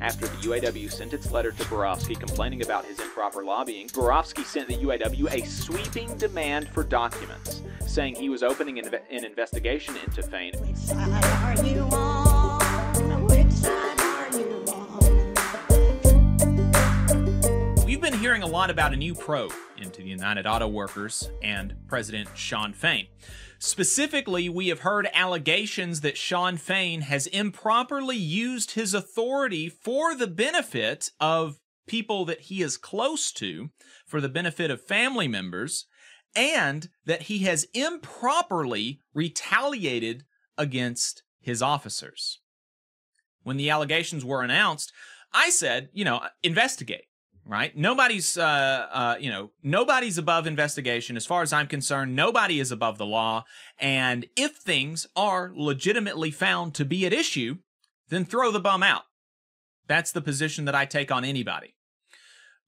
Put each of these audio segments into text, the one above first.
After the UAW sent its letter to Borofsky complaining about his improper lobbying, Borofsky sent the UAW a sweeping demand for documents, saying he was opening an investigation into Fain. Which side are you on? Which side are you on? We've been hearing a lot about a new probe into the United Auto Workers and President Shawn Fain. Specifically, we have heard allegations that Shawn Fain has improperly used his authority for the benefit of people that he is close to, for the benefit of family members, and that he has improperly retaliated against his officers. When the allegations were announced, I said, investigate. Right? Nobody's above investigation. As far as I'm concerned, nobody is above the law. And if things are legitimately found to be at issue, then throw the bum out. That's the position that I take on anybody.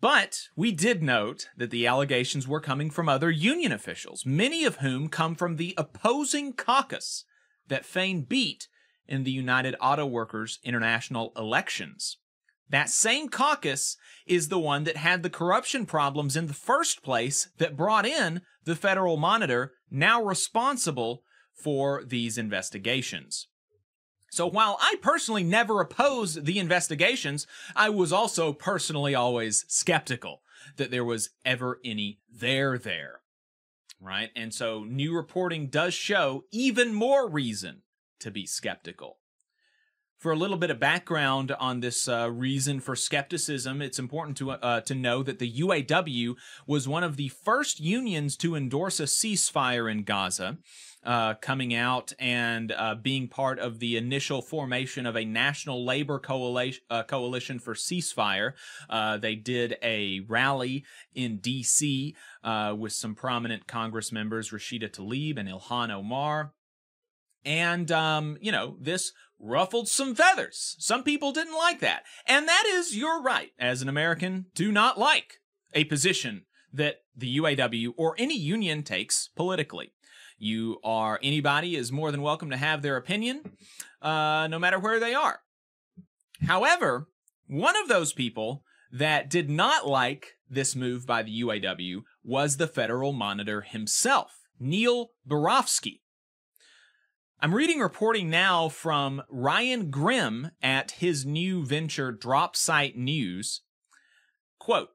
But we did note that the allegations were coming from other union officials, many of whom come from the opposing caucus that Fain beat in the United Auto Workers International elections. That same caucus is the one that had the corruption problems in the first place that brought in the Federal Monitor, now responsible for these investigations. So while I personally never opposed the investigations, I was also personally always skeptical that there was ever any there, right? And so new reporting does show even more reason to be skeptical. For a little bit of background on this reason for skepticism, it's important to know that the UAW was one of the first unions to endorse a ceasefire in Gaza, coming out and being part of the initial formation of a national labor coalition for ceasefire. They did a rally in D.C. With some prominent Congress members, Rashida Tlaib and Ilhan Omar. And, this ruffled some feathers. Some people didn't like that. And that is your right as an American to not like a position that the UAW or any union takes politically. Anybody is more than welcome to have their opinion, no matter where they are. However, one of those people that did not like this move by the UAW was the Federal Monitor himself, Neil Borofsky. I'm reading reporting now from Ryan Grimm at his new venture Drop Site News. Quote,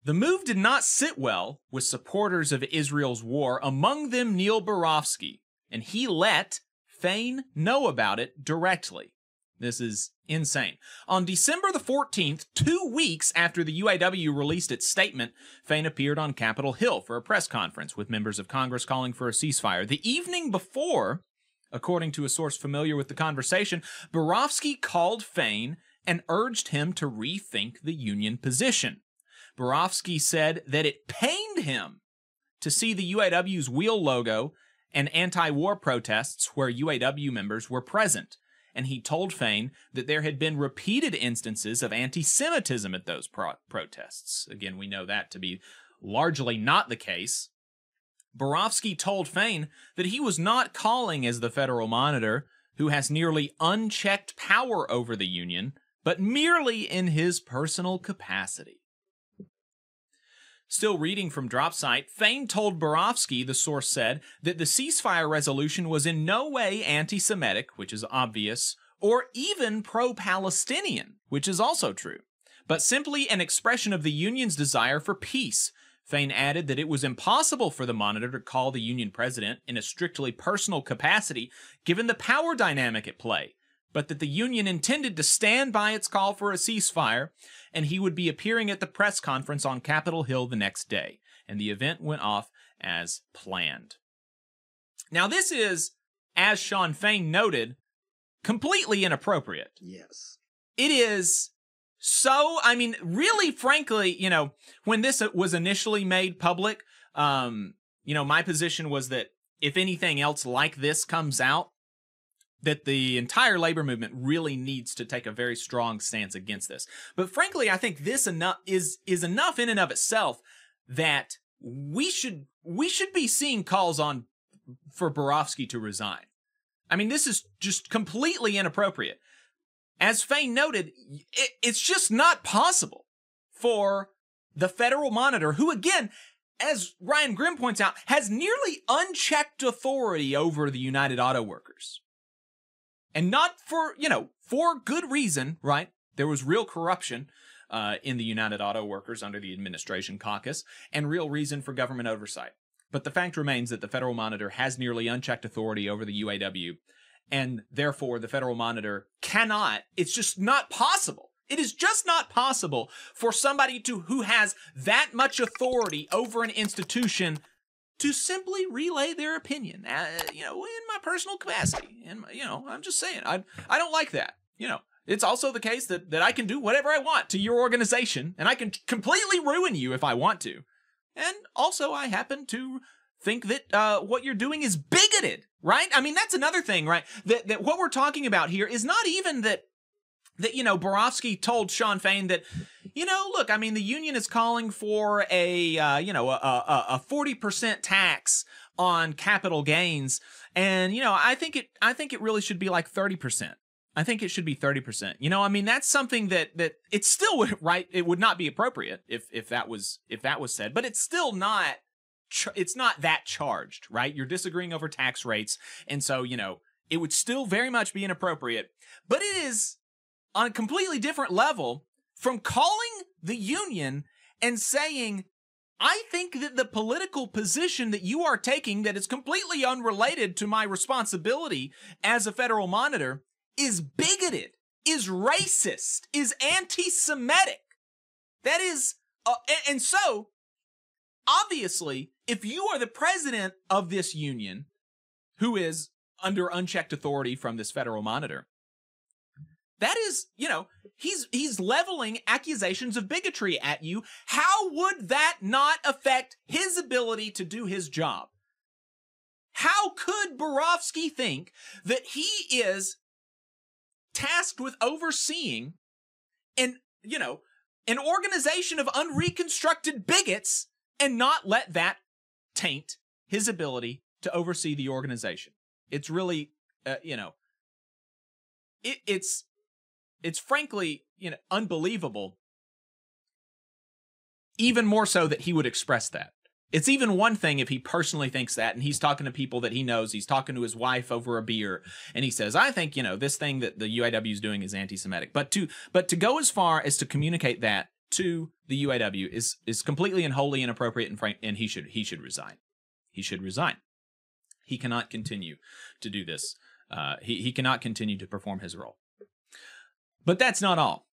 "The move did not sit well with supporters of Israel's war, among them Neil Borofsky, and he let Fain know about it directly." This is insane. On December the 14th, 2 weeks after the UAW released its statement, Fain appeared on Capitol Hill for a press conference with members of Congress calling for a ceasefire. The evening before, according to a source familiar with the conversation, Borofsky called Fain and urged him to rethink the union position. Borofsky said that it pained him to see the UAW's wheel logo and anti-war protests where UAW members were present, and he told Fain that there had been repeated instances of anti-Semitism at those protests. Again, we know that to be largely not the case. Borofsky told Fain that he was not calling as the Federal Monitor, who has nearly unchecked power over the union, but merely in his personal capacity. Still reading from DropSite, Fain told Borofsky, the source said, that the ceasefire resolution was in no way anti-Semitic, which is obvious, or even pro-Palestinian, which is also true, but simply an expression of the union's desire for peace. Fain added that it was impossible for the Monitor to call the union president in a strictly personal capacity, given the power dynamic at play, but that the union intended to stand by its call for a ceasefire, and he would be appearing at the press conference on Capitol Hill the next day, and the event went off as planned. Now this is, as Shawn Fain noted, completely inappropriate. Yes. It is so, really, frankly, when this was initially made public, my position was that if anything else like this comes out, that the entire labor movement really needs to take a very strong stance against this. But frankly, I think this is enough in and of itself that we should be seeing calls for Borofsky to resign. This is just completely inappropriate. as Fain noted, it's just not possible for the Federal Monitor, who again, as Ryan Grimm points out, has nearly unchecked authority over the United Auto Workers. And not for, for good reason, right? There was real corruption in the United Auto Workers under the administration caucus, and real reason for government oversight. But the fact remains that the Federal Monitor has nearly unchecked authority over the UAW, and therefore the Federal Monitor cannot, it's just not possible. It is just not possible for somebody who has that much authority over an institution to simply relay their opinion, in my personal capacity. And, I'm just saying, I don't like that. It's also the case that I can do whatever I want to your organization, and I can completely ruin you if I want to. And also, I happen to think that what you're doing is bigoted, right? I mean, that's another thing, right? That what we're talking about here is not even that Borofsky told Shawn Fain that, look, I mean, the union is calling for a 40% tax on capital gains. And, I think it really should be like 30%. I think it should be 30%. I mean, that's something that it still would, right? It would not be appropriate if that was said, but it's still not, it's not that charged, right? You're disagreeing over tax rates. And so, it would still very much be inappropriate, but it is on a completely different level from calling the union and saying, I think that the political position that you are taking that is completely unrelated to my responsibility as a Federal Monitor is bigoted, is racist, is anti-Semitic. That is, and so, obviously, if you are the president of this union, who is under unchecked authority from this Federal Monitor, that is, he's leveling accusations of bigotry at you. How would that not affect his ability to do his job? How could Borofsky think that he is tasked with overseeing an organization of unreconstructed bigots and not let that taint his ability to oversee the organization? It's really, it's frankly, unbelievable. Even more so that he would express that. It's even one thing if he personally thinks that, and he's talking to people that he knows, he's talking to his wife over a beer, and he says, I think, this thing that the UAW is doing is anti-Semitic. But to go as far as to communicate that to the UAW is completely and wholly inappropriate, and he should resign. He should resign. He cannot continue to do this. He cannot continue to perform his role. But that's not all.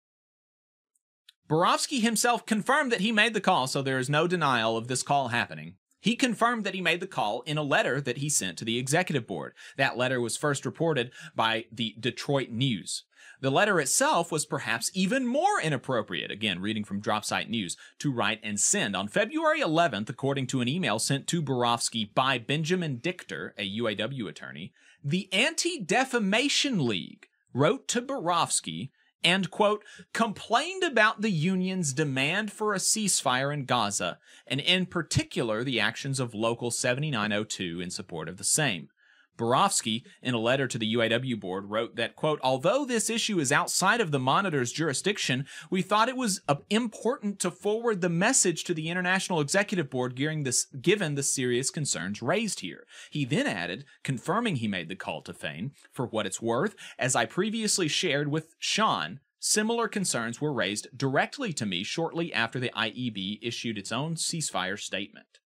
Borofsky himself confirmed that he made the call, so there is no denial of this call happening. He confirmed that he made the call in a letter that he sent to the executive board. That letter was first reported by the Detroit News. The letter itself was perhaps even more inappropriate, again, reading from Dropsite News, to write and send. On February 11th, according to an email sent to Borofsky by Benjamin Dichter, a UAW attorney, the Anti-Defamation League wrote to Borofsky and, quote, complained about the union's demand for a ceasefire in Gaza, and in particular the actions of Local 7902 in support of the same. Borofsky, in a letter to the UAW board, wrote that, quote, although this issue is outside of the Monitor's jurisdiction, we thought it was important to forward the message to the International Executive Board given the serious concerns raised here. He then added, confirming he made the call to Fain, for what it's worth, as I previously shared with Shawn, similar concerns were raised directly to me shortly after the IEB issued its own ceasefire statement.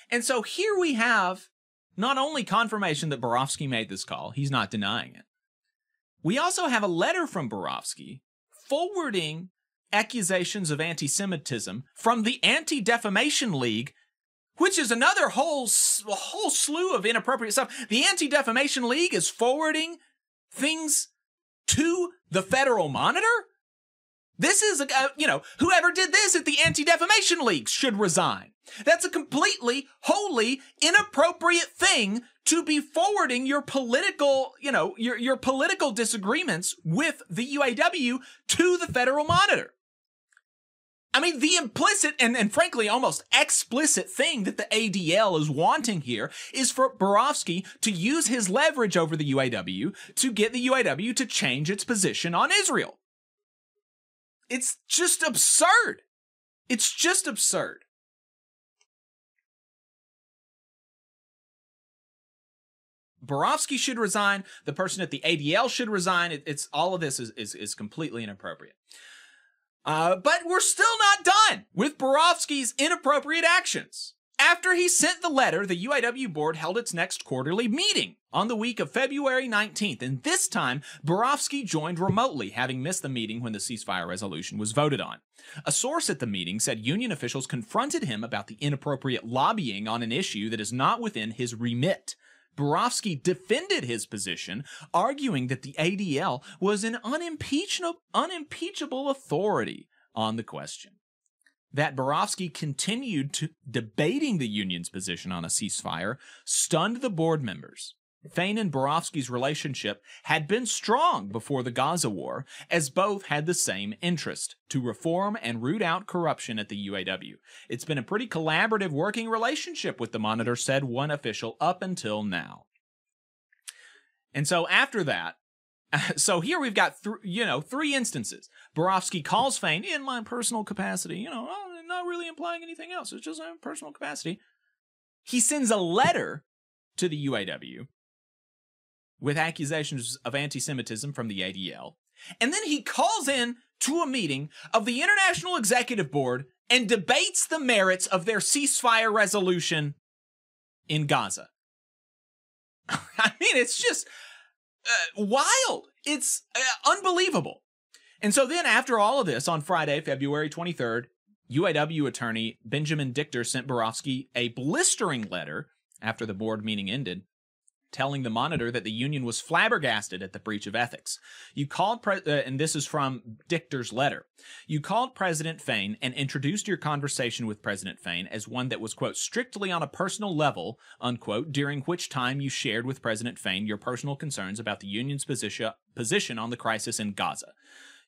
And so here we have not only confirmation that Borofsky made this call, he's not denying it. We also have a letter from Borofsky forwarding accusations of anti-Semitism from the Anti-Defamation League, which is another whole slew of inappropriate stuff. The Anti-Defamation League is forwarding things to the Federal Monitor? This is, whoever did this at the Anti-Defamation League should resign. That's a completely, wholly inappropriate thing to be forwarding your political, your political disagreements with the UAW to the Federal Monitor. I mean, the implicit and frankly almost explicit thing that the ADL is wanting here is for Borofsky to use his leverage over the UAW to get the UAW to change its position on Israel. It's just absurd. It's just absurd. Borofsky should resign. The person at the ADL should resign. It's all of this is completely inappropriate. But we're still not done with Borofsky's inappropriate actions. After he sent the letter, the UAW board held its next quarterly meeting on the week of February 19th, and this time, Borofsky joined remotely, having missed the meeting when the ceasefire resolution was voted on. A source at the meeting said union officials confronted him about the inappropriate lobbying on an issue that is not within his remit. Borofsky defended his position, arguing that the ADL was an unimpeachable authority on the question. That Borofsky continued to debating the union's position on a ceasefire stunned the board members. Fain and Borofsky's relationship had been strong before the Gaza war, as both had the same interest, to reform and root out corruption at the UAW. It's been a pretty collaborative working relationship with the Monitor, said one official, up until now. And so after that, so here we've got, three instances. Borofsky calls Fain, in my personal capacity, I'm not really implying anything else, it's just my personal capacity. He sends a letter to the UAW with accusations of anti-Semitism from the ADL. And then he calls in to a meeting of the International Executive Board and debates the merits of their ceasefire resolution in Gaza. I mean, it's just wild. It's unbelievable. And so then after all of this, on Friday, February 23rd, UAW attorney Benjamin Dichter sent Borofsky a blistering letter after the board meeting ended, telling the Monitor that the union was flabbergasted at the breach of ethics. You called, and this is from Dichter's letter, you called President Fain and introduced your conversation with President Fain as one that was, quote, strictly on a personal level, unquote, during which time you shared with President Fain your personal concerns about the union's position on the crisis in Gaza.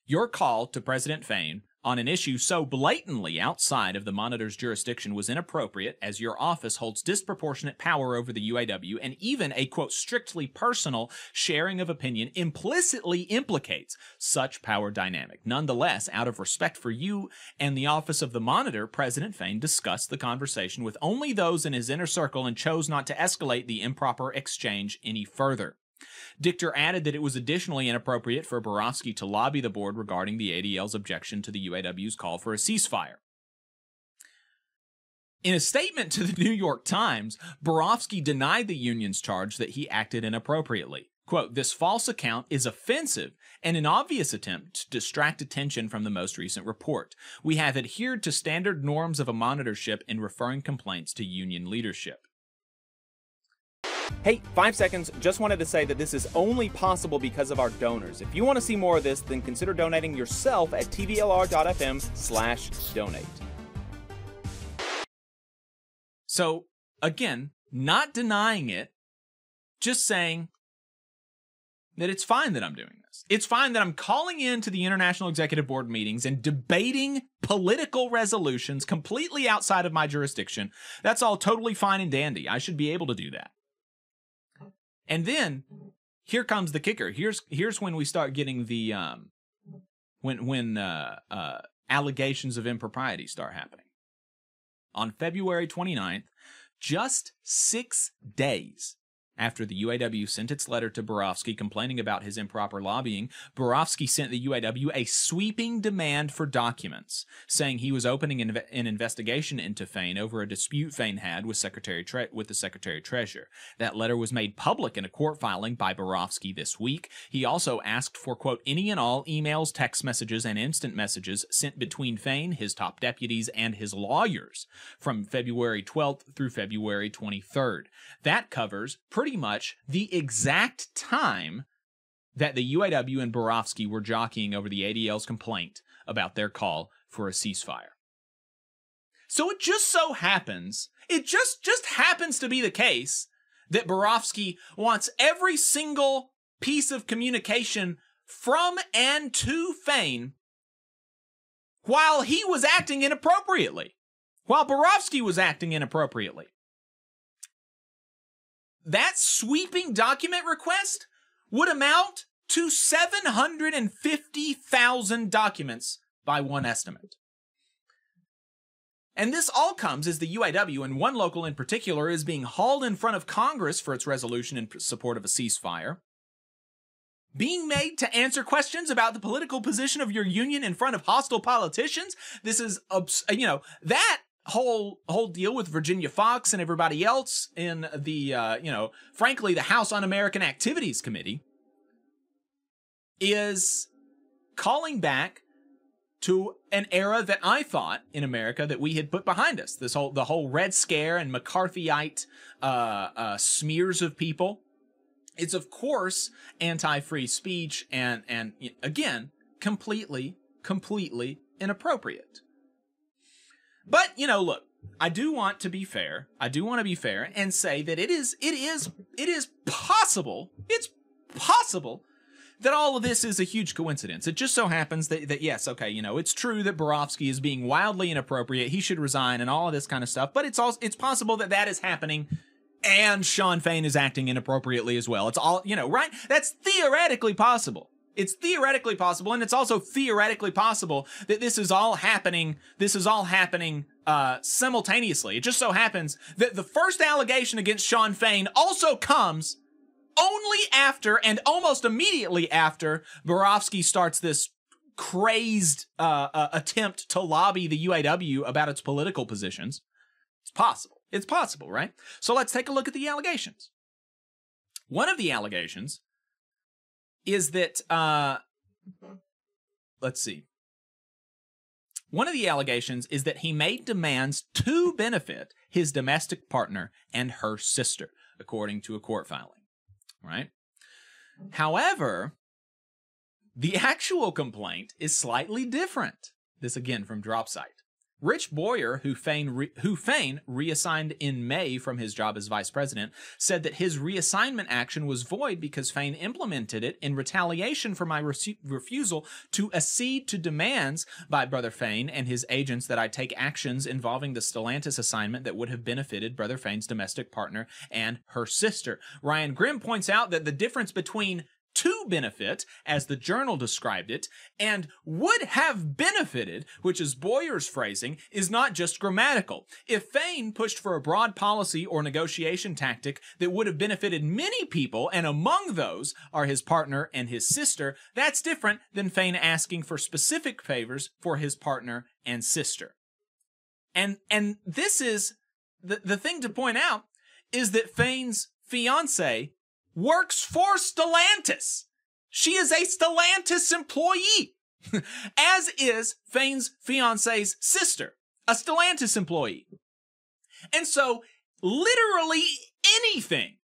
Your call to President Fain on an issue so blatantly outside of the Monitor's jurisdiction was inappropriate, as your office holds disproportionate power over the UAW, and even a, quote, strictly personal sharing of opinion implicitly implicates such power dynamic. Nonetheless, out of respect for you and the office of the Monitor, President Fain discussed the conversation with only those in his inner circle and chose not to escalate the improper exchange any further. Dichter added that it was additionally inappropriate for Borofsky to lobby the board regarding the ADL's objection to the UAW's call for a ceasefire. In a statement to the New York Times, Borofsky denied the union's charge that he acted inappropriately. Quote, this false account is offensive and an obvious attempt to distract attention from the most recent report. We have adhered to standard norms of a monitorship in referring complaints to union leadership. Hey, 5 seconds, just wanted to say that this is only possible because of our donors. If you want to see more of this, then consider donating yourself at tvlr.fm/donate. So, again, not denying it, just saying that it's fine that I'm doing this. It's fine that I'm calling in to the International Executive Board meetings and debating political resolutions completely outside of my jurisdiction. That's all totally fine and dandy. I should be able to do that. And then here comes the kicker. Here's when we start getting the allegations of impropriety start happening. On February 29th, just 6 days after the UAW sent its letter to Borofsky complaining about his improper lobbying, Borofsky sent the UAW a sweeping demand for documents, saying he was opening an investigation into Fain over a dispute Fain had with the Secretary-Treasurer. That letter was made public in a court filing by Borofsky this week. He also asked for, quote, any and all emails, text messages, and instant messages sent between Fain, his top deputies, and his lawyers from February 12th through February 23rd. That covers pretty much the exact time that the UAW and Borofsky were jockeying over the ADL's complaint about their call for a ceasefire. So it just so happens, it just happens to be the case that Borofsky wants every single piece of communication from and to Fain while he was acting inappropriately, while Borofsky was acting inappropriately. That sweeping document request would amount to 750,000 documents by one estimate. And this all comes as the UAW, and one local in particular, is being hauled in front of Congress for its resolution in support of a ceasefire, being made to answer questions about the political position of your union in front of hostile politicians. This is, that whole deal with Virginia Fox and everybody else in the, frankly, the House Un-American Activities Committee is calling back to an era that I thought in America that we had put behind us. The whole Red Scare and McCarthyite smears of people. It's of course anti-free speech and again completely inappropriate. But look, I do want to be fair. I do want to be fair and say that it is possible. It's possible that all of this is a huge coincidence. It just so happens that yes, okay, it's true that Borofsky is being wildly inappropriate. He should resign and all of this kind of stuff. But it's possible that is happening, and Shawn Fain is acting inappropriately as well. It's all right. That's theoretically possible. It's theoretically possible, and it's also theoretically possible that this is all happening. Simultaneously. It just so happens that the first allegation against Shawn Fain also comes only after and almost immediately after Borofsky starts this crazed attempt to lobby the UAW about its political positions. It's possible. It's possible, right? So let's take a look at the allegations. One of the allegations is that, let's see. One of the allegations is that he made demands to benefit his domestic partner and her sister, according to a court filing. Right? However, the actual complaint is slightly different. This again from DropSite. Rich Boyer, who Fain reassigned in May from his job as vice president, said that his reassignment action was void because Fain implemented it in retaliation for my refusal to accede to demands by Brother Fain and his agents that I take actions involving the Stellantis assignment that would have benefited Brother Fain's domestic partner and her sister. Ryan Grimm points out that the difference between to benefit, as the Journal described it, and would have benefited, which is Boyer's phrasing, is not just grammatical. If Fain pushed for a broad policy or negotiation tactic that would have benefited many people, and among those are his partner and his sister, that's different than Fain asking for specific favors for his partner and sister. And this is, the thing to point out is that Fain's fiancée works for Stellantis. She is a Stellantis employee, as is Fain's fiance's sister, a Stellantis employee. And so, literally anything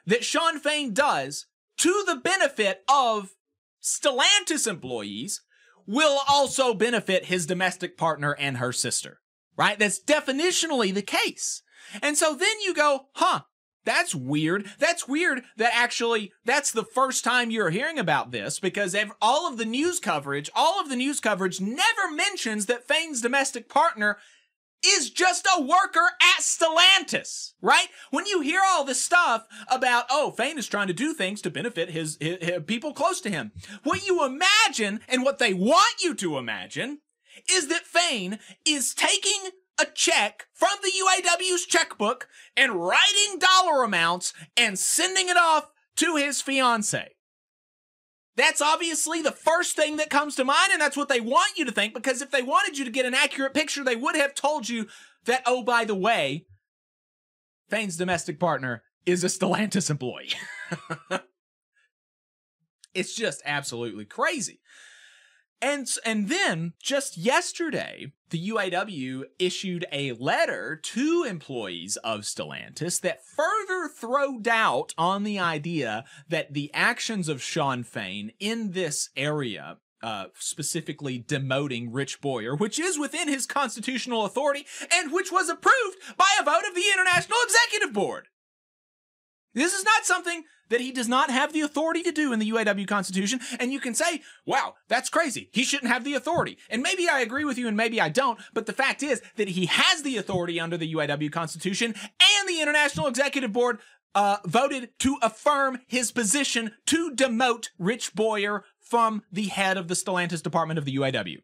that Shawn Fain does to the benefit of Stellantis employees will also benefit his domestic partner and her sister, right? That's definitionally the case. And so then you go, that's weird. That's weird that actually that's the first time you're hearing about this, because all of the news coverage never mentions that Fain's domestic partner is just a worker at Stellantis, right? When you hear all this stuff about, Fain is trying to do things to benefit his people close to him, what you imagine and what they want you to imagine is that Fain is taking a check from the UAW's checkbook and writing dollar amounts and sending it off to his fiancée. That's obviously the first thing that comes to mind, and that's what they want you to think, because if they wanted you to get an accurate picture, they would have told you that, by the way, Fain's domestic partner is a Stellantis employee. It's just absolutely crazy. And then, just yesterday, the UAW issued a letter to employees of Stellantis that further throw doubt on the idea that the actions of Shawn Fain in this area, specifically demoting Rich Boyer, which is within his constitutional authority and which was approved by a vote of the International Executive Board. This is not something that he does not have the authority to do in the UAW Constitution. And you can say, wow, that's crazy. He shouldn't have the authority. And maybe I agree with you and maybe I don't. But the fact is that he has the authority under the UAW Constitution, and the International Executive Board voted to affirm his position to demote Rich Boyer from the head of the Stellantis department of the UAW.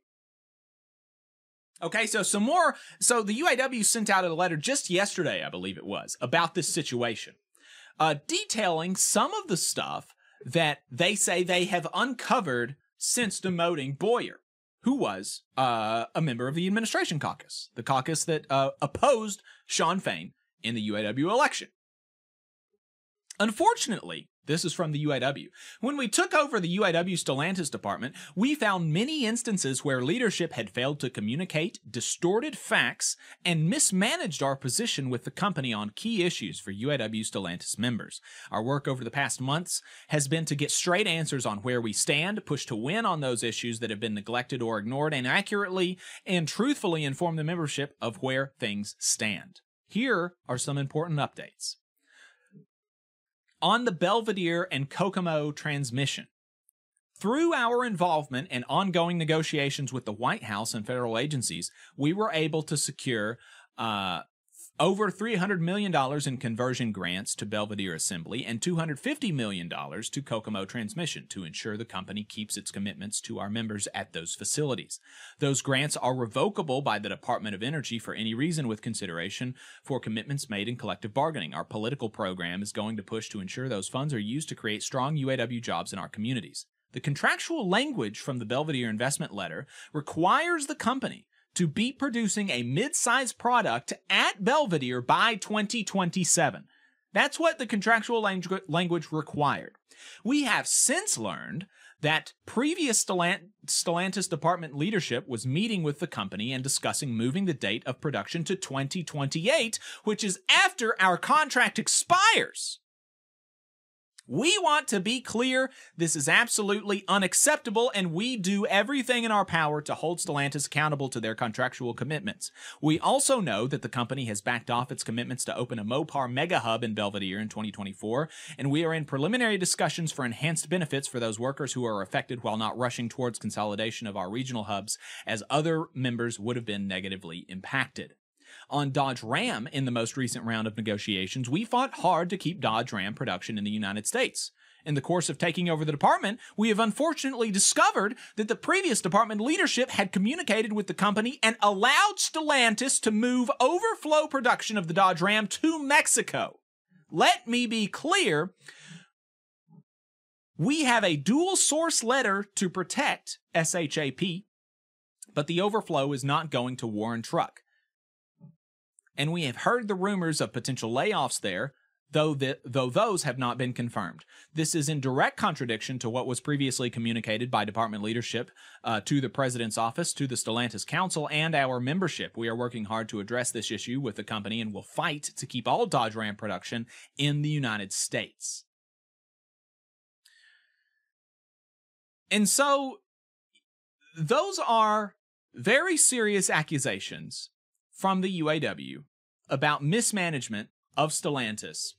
Okay, so some more. So the UAW sent out a letter just yesterday, I believe it was, about this situation, detailing some of the stuff that they say they have uncovered since demoting Boyer, who was a member of the administration caucus, the caucus that opposed Shawn Fain in the UAW election. Unfortunately, this is from the UAW. When we took over the UAW Stellantis department, we found many instances where leadership had failed to communicate, distorted facts, and mismanaged our position with the company on key issues for UAW Stellantis members. Our work over the past months has been to get straight answers on where we stand, push to win on those issues that have been neglected or ignored, and accurately and truthfully inform the membership of where things stand. Here are some important updates. On the Belvedere and Kokomo transmission, through our involvement and ongoing negotiations with the White House and federal agencies, we were able to secure over $300 million in conversion grants to Belvedere Assembly and $250 million to Kokomo Transmission to ensure the company keeps its commitments to our members at those facilities. Those grants are revocable by the Department of Energy for any reason with consideration for commitments made in collective bargaining. Our political program is going to push to ensure those funds are used to create strong UAW jobs in our communities. The contractual language from the Belvedere investment letter requires the company to be producing a mid-size product at Belvedere by 2027. That's what the contractual language required. We have since learned that previous Stellantis department leadership was meeting with the company and discussing moving the date of production to 2028, which is after our contract expires. We want to be clear, this is absolutely unacceptable, and we do everything in our power to hold Stellantis accountable to their contractual commitments. We also know that the company has backed off its commitments to open a Mopar mega hub in Belvedere in 2024, and we are in preliminary discussions for enhanced benefits for those workers who are affected while not rushing towards consolidation of our regional hubs, as other members would have been negatively impacted. On Dodge Ram, in the most recent round of negotiations, we fought hard to keep Dodge Ram production in the United States. In the course of taking over the department, we have unfortunately discovered that the previous department leadership had communicated with the company and allowed Stellantis to move overflow production of the Dodge Ram to Mexico. Let me be clear, we have a dual source letter to protect SHAP, but the overflow is not going to Warren Truck. And we have heard the rumors of potential layoffs there, though those have not been confirmed. This is in direct contradiction to what was previously communicated by department leadership to the President's office, to the Stellantis Council, and our membership. We are working hard to address this issue with the company and will fight to keep all Dodge Ram production in the United States. And so, those are very serious accusations from the UAW about mismanagement of Stellantis,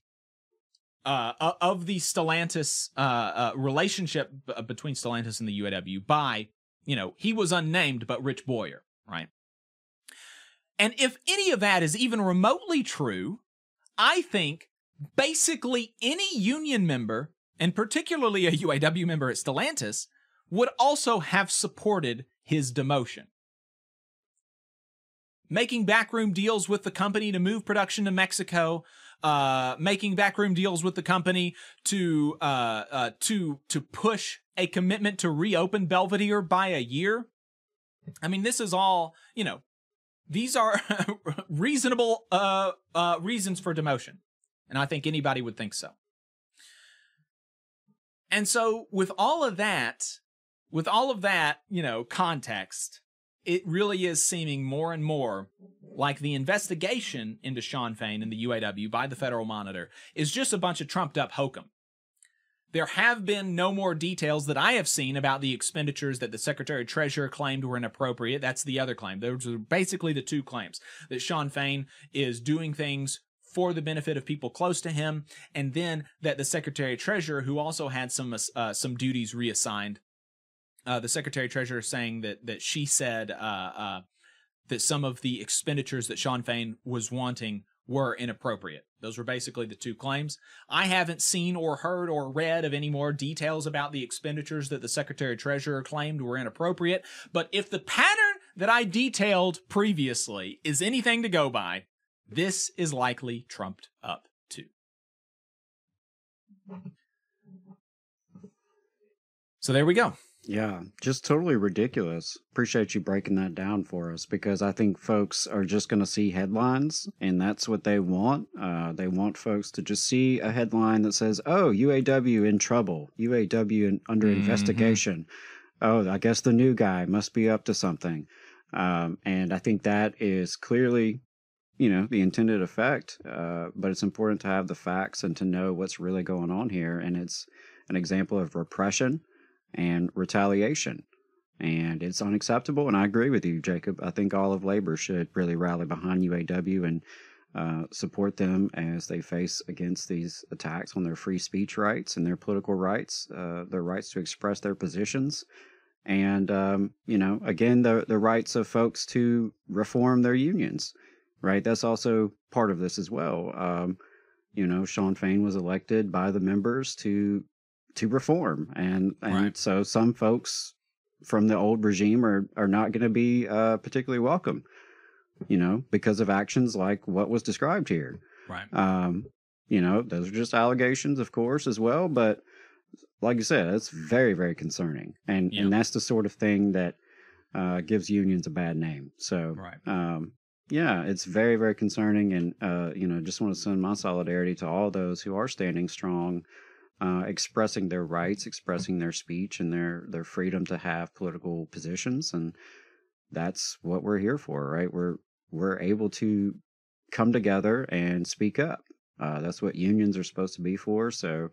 of the Stellantis relationship between Stellantis and the UAW by, he was unnamed, but Rich Boyer, right? And if any of that is even remotely true, I think basically any union member, and particularly a UAW member at Stellantis, would also have supported his demotion. Making backroom deals with the company to move production to Mexico, making backroom deals with the company to push a commitment to reopen Belvedere by a year. I mean, this is all, these are reasonable reasons for demotion, and I think anybody would think so. And so, with all of that, context, it really is seeming more and more like the investigation into Shawn Fain and the UAW by the Federal Monitor is just a bunch of trumped up hokum. There have been no more details that I have seen about the expenditures that the Secretary of Treasurer claimed were inappropriate. That's the other claim. Those are basically the two claims, that Shawn Fain is doing things for the benefit of people close to him, and then that the Secretary of Treasurer, who also had some duties reassigned, the Secretary of Treasurer saying that she said that some of the expenditures that Shawn Fain was wanting were inappropriate. Those were basically the two claims. I haven't seen or heard or read of any more details about the expenditures that the Secretary of Treasurer claimed were inappropriate, but if the pattern that I detailed previously is anything to go by, this is likely trumped up too. So there we go. Yeah, just totally ridiculous. Appreciate you breaking that down for us, because I think folks are just going to see headlines, and that's what they want. They want folks to just see a headline that says, oh, UAW in trouble, UAW under investigation. Oh, I guess the new guy must be up to something. And I think that is clearly, the intended effect. But it's important to have the facts and to know what's really going on here. And it's an example of repression and retaliation, and it's unacceptable. And I agree with you, Jacob. I think all of labor should really rally behind UAW and support them as they face against these attacks on their free speech rights and their political rights, their rights to express their positions, and again, the rights of folks to reform their unions. Right, that's also part of this as well. Shawn Fain was elected by the members to reform, and right. So some folks from the old regime are not going to be particularly welcome, because of actions like what was described here. Right. Those are just allegations, of course, as well, but like you said, it's very, very concerning, and that's the sort of thing that gives unions a bad name. So right. Yeah, it's very, very concerning, and just want to send my solidarity to all those who are standing strong, expressing their rights, expressing their speech, and their freedom to have political positions. And that's what we're here for, right? We're able to come together and speak up. That's what unions are supposed to be for. So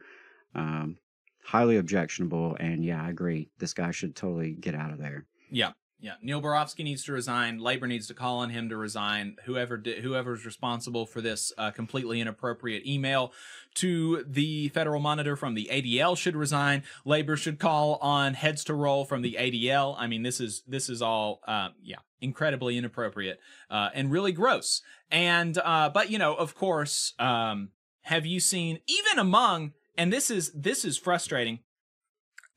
highly objectionable. And yeah, I agree. This guy should totally get out of there. Yeah. Yeah, Neil Barofsky needs to resign. Labor needs to call on him to resign. Whoever's responsible for this completely inappropriate email to the Federal Monitor from the ADL should resign. Labor should call on Heads to Roll from the ADL. I mean, this is all incredibly inappropriate and really gross. And but of course, have you seen even among, and this is frustrating,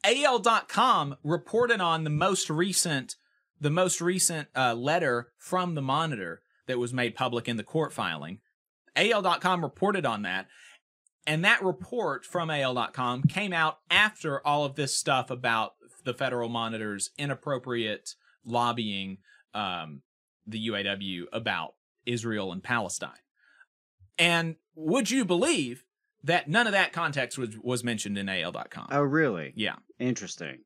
AL.com reported on the most recent letter from the Monitor that was made public in the court filing. AL.com reported on that, and that report from AL.com came out after all of this stuff about the Federal Monitor's inappropriate lobbying the UAW about Israel and Palestine. And would you believe that none of that context was mentioned in AL.com? Oh, really? Yeah. Interesting.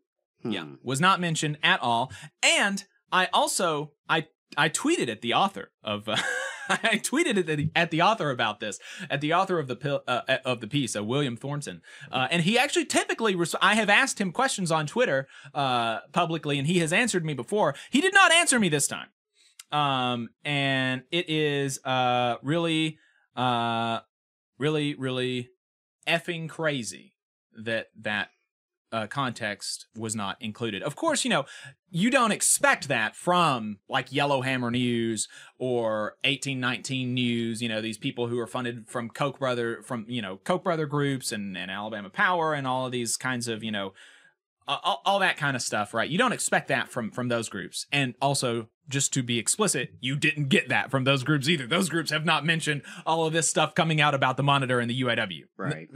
Yeah, was not mentioned at all. And I also I tweeted at the author of I tweeted at the author about this, at the author of the piece, William Thornton, and he actually typically I have asked him questions on Twitter publicly, and he has answered me before. He did not answer me this time, and it is really effing crazy that context was not included. Of course, you don't expect that from like Yellowhammer News or 1819 News, these people who are funded from Koch brother groups and Alabama Power and all of these kinds of, all that kind of stuff, right? You don't expect that from those groups. And also, just to be explicit, you didn't get that from those groups either. Those groups have not mentioned all of this stuff coming out about the Monitor and the UAW. Right.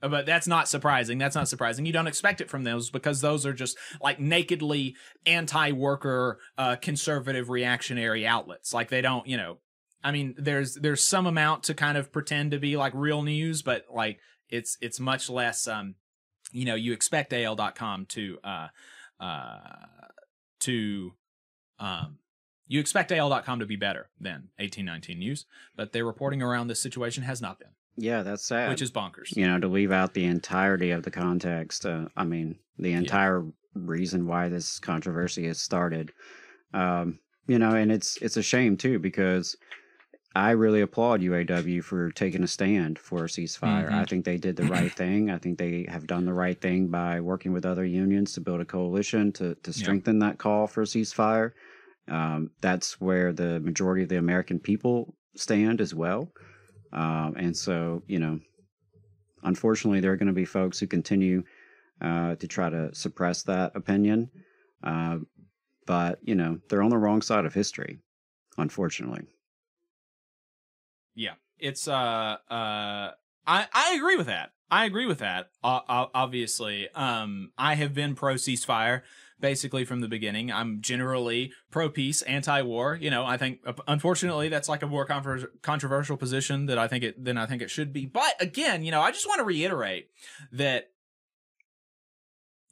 But that's not surprising. That's not surprising. You don't expect it from those because those are just like nakedly anti-worker, conservative reactionary outlets. Like they don't, I mean, there's some amount to kind of pretend to be like real news, but like it's much less, you expect AL.com you expect AL.com to be better than 1819 News, but their reporting around this situation has not been. Yeah, that's sad. Which is bonkers. To leave out the entirety of the context. The entire reason why this controversy has started. And it's a shame too, because I really applaud UAW for taking a stand for a ceasefire. I think they did the right thing. I think they have done the right thing by working with other unions to build a coalition to strengthen that call for a ceasefire. That's where the majority of the American people stand as well. And so, unfortunately, there are going to be folks who continue to try to suppress that opinion. But, they're on the wrong side of history, unfortunately. Yeah, it's I agree with that. I agree with that. Obviously, I have been pro ceasefire basically from the beginning. I'm generally pro peace, anti war. I think unfortunately that's like a more controversial position than I think it should be. But again, I just want to reiterate that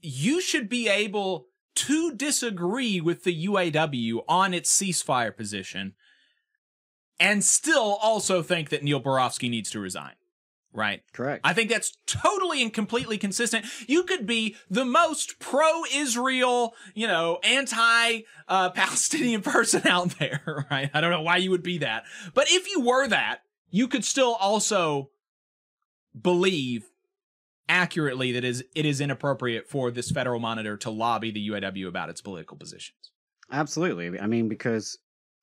you should be able to disagree with the UAW on its ceasefire position and still also think that Neil Barofsky needs to resign, right? Correct. I think that's totally and completely consistent. You could be the most pro-Israel, anti-Palestinian person out there, right? I don't know why you would be that. But if you were that, you could still also believe accurately that it is inappropriate for this federal monitor to lobby the UAW about its political positions. Absolutely. I mean, because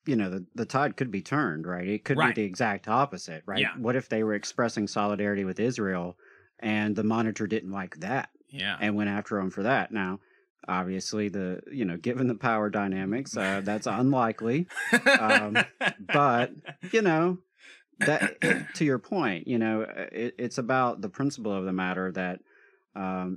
the tide could be turned, right? It could be the exact opposite, right? Yeah. What if they were expressing solidarity with Israel and the monitor didn't like that? Yeah. And went after them for that. Now, obviously, given the power dynamics, that's unlikely. But, that to your point, it's about the principle of the matter that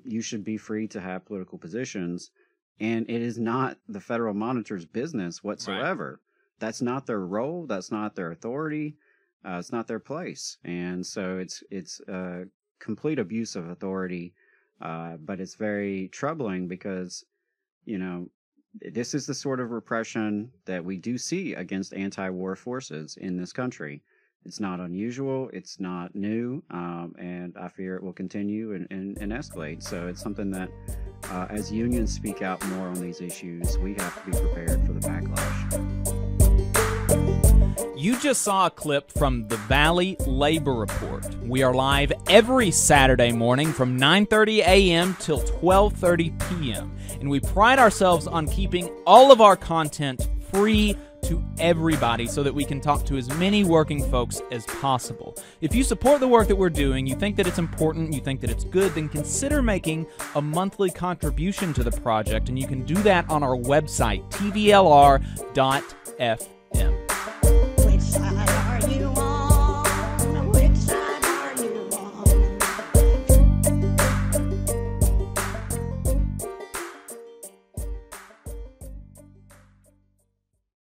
you should be free to have political positions, and it is not the federal monitor's business whatsoever. Right. That's not their role. That's not their authority. It's not their place. And so it's a complete abuse of authority. But it's very troubling because, this is the sort of repression that we do see against anti-war forces in this country. It's not unusual. It's not new. And I fear it will continue and escalate. So it's something that as unions speak out more on these issues, we have to be prepared for the backlash. You just saw a clip from the Valley Labor Report. We are live every Saturday morning from 9:30 a.m. till 12:30 p.m. And we pride ourselves on keeping all of our content free to everybody so that we can talk to as many working folks as possible. If you support the work that we're doing, you think that it's important, you think that it's good, then consider making a monthly contribution to the project, and you can do that on our website, tvlr.fm.